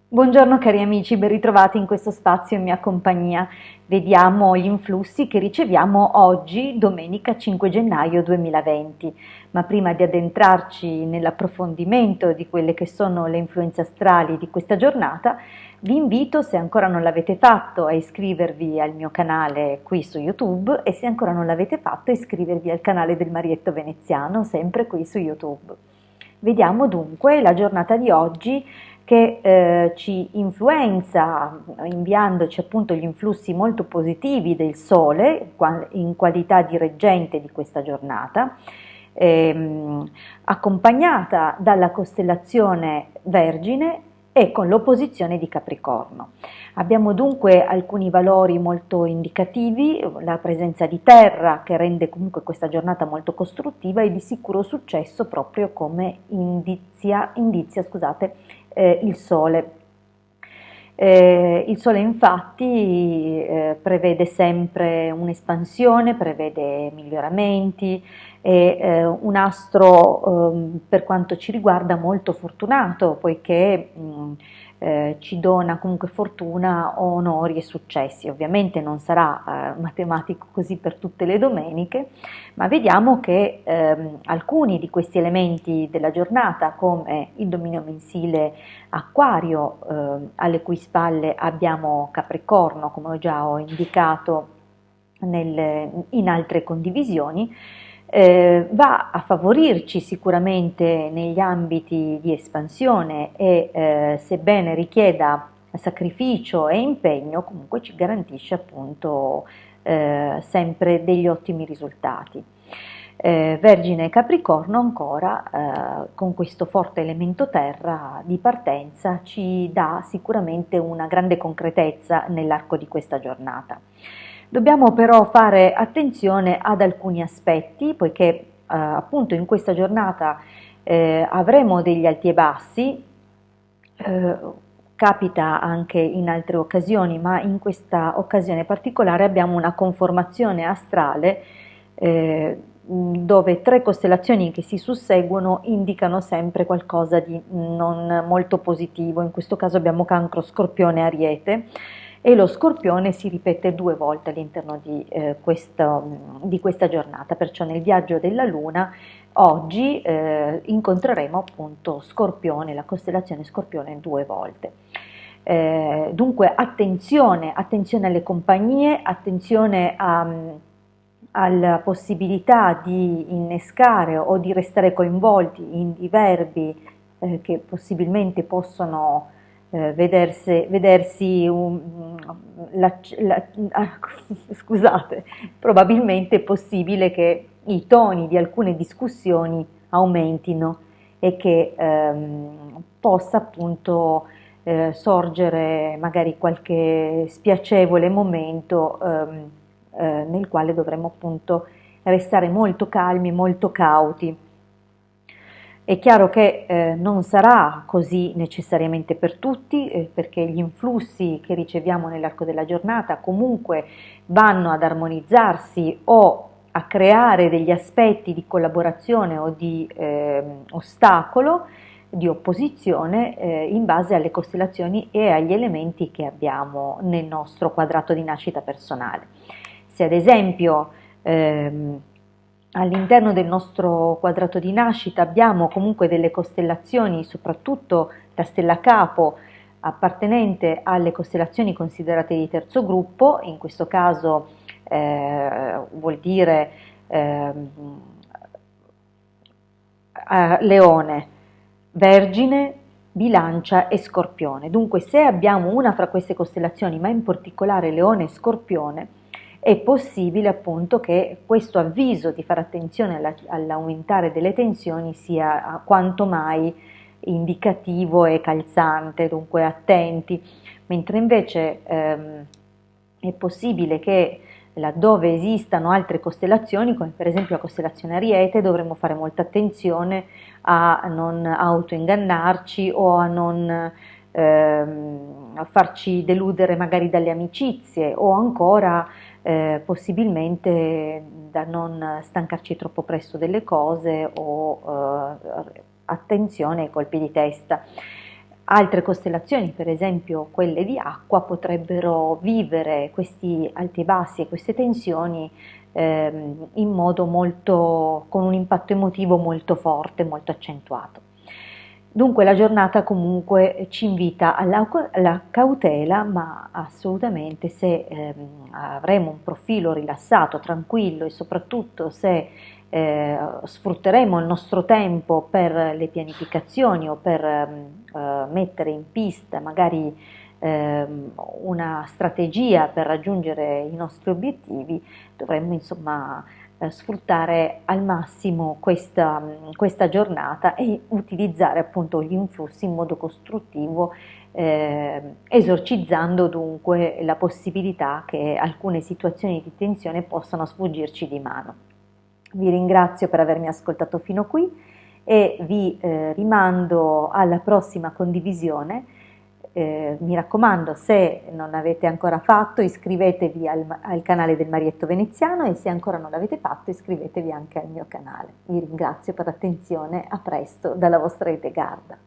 Buongiorno cari amici, ben ritrovati in questo spazio in mia compagnia. Vediamo gli influssi che riceviamo oggi, domenica 5 gennaio 2020. Ma prima di addentrarci nell'approfondimento di quelle che sono le influenze astrali di questa giornata, vi invito, se ancora non l'avete fatto, a iscrivervi al mio canale qui su YouTube e se ancora non l'avete fatto, a iscrivervi al canale del Marietto Veneziano, sempre qui su YouTube. Vediamo dunque la giornata di oggi che ci influenza inviandoci appunto gli influssi molto positivi del Sole in qualità di reggente di questa giornata, accompagnata dalla costellazione Vergine e con l'opposizione di Capricorno. Abbiamo dunque alcuni valori molto indicativi, la presenza di terra che rende comunque questa giornata molto costruttiva e di sicuro successo proprio come indizia, scusate, il Sole. Il Sole infatti prevede sempre un'espansione, prevede miglioramenti, è un astro per quanto ci riguarda molto fortunato poiché ci dona comunque fortuna, onori e successi. Ovviamente non sarà matematico così per tutte le domeniche, ma vediamo che alcuni di questi elementi della giornata, come il dominio mensile Acquario, alle cui spalle abbiamo Capricorno, come già ho indicato in altre condivisioni, va a favorirci sicuramente negli ambiti di espansione e sebbene richieda sacrificio e impegno, comunque ci garantisce appunto sempre degli ottimi risultati. Vergine e Capricorno ancora con questo forte elemento terra di partenza ci dà sicuramente una grande concretezza nell'arco di questa giornata. Dobbiamo però fare attenzione ad alcuni aspetti poiché appunto in questa giornata avremo degli alti e bassi, capita anche in altre occasioni, ma in questa occasione particolare abbiamo una conformazione astrale dove tre costellazioni che si susseguono indicano sempre qualcosa di non molto positivo. In questo caso abbiamo Cancro, Scorpione, Ariete e lo Scorpione si ripete due volte all'interno di questa giornata, perciò nel viaggio della Luna oggi incontreremo appunto Scorpione, la costellazione Scorpione due volte. Dunque attenzione alle compagnie, attenzione alla possibilità di innescare o di restare coinvolti in diverbi che possibilmente possono vedersi scusate, probabilmente è possibile che i toni di alcune discussioni aumentino e che possa appunto sorgere magari qualche spiacevole momento nel quale dovremo appunto restare molto calmi, molto cauti. È chiaro che non sarà così necessariamente per tutti, perché gli influssi che riceviamo nell'arco della giornata comunque vanno ad armonizzarsi o a creare degli aspetti di collaborazione o di ostacolo, di opposizione in base alle costellazioni e agli elementi che abbiamo nel nostro quadrato di nascita personale. Se ad esempio all'interno del nostro quadrato di nascita abbiamo comunque delle costellazioni, soprattutto la stella Capo appartenente alle costellazioni considerate di terzo gruppo, in questo caso vuol dire Leone, Vergine, Bilancia e Scorpione. Dunque se abbiamo una fra queste costellazioni, ma in particolare Leone e Scorpione, è possibile appunto che questo avviso di fare attenzione all'aumentare delle tensioni sia quanto mai indicativo e calzante, dunque attenti, mentre invece è possibile che laddove esistano altre costellazioni, come per esempio la costellazione Ariete, dovremmo fare molta attenzione a non autoingannarci o a farci deludere magari dalle amicizie o ancora possibilmente da non stancarci troppo presto delle cose o attenzione ai colpi di testa. Altre costellazioni, per esempio quelle di acqua, potrebbero vivere questi alti e bassi e queste tensioni in modo con un impatto emotivo molto forte, molto accentuato. Dunque la giornata comunque ci invita alla cautela, ma assolutamente se avremo un profilo rilassato, tranquillo e soprattutto se sfrutteremo il nostro tempo per le pianificazioni o per mettere in pista magari una strategia per raggiungere i nostri obiettivi, dovremmo insomma sfruttare al massimo questa giornata e utilizzare appunto gli influssi in modo costruttivo, esorcizzando dunque la possibilità che alcune situazioni di tensione possano sfuggirci di mano. Vi ringrazio per avermi ascoltato fino qui e vi rimando alla prossima condivisione. Mi raccomando, se non l'avete ancora fatto, iscrivetevi al canale del Marietto Veneziano, e se ancora non l'avete fatto, iscrivetevi anche al mio canale. Vi ringrazio per l'attenzione, a presto dalla vostra Edegarda.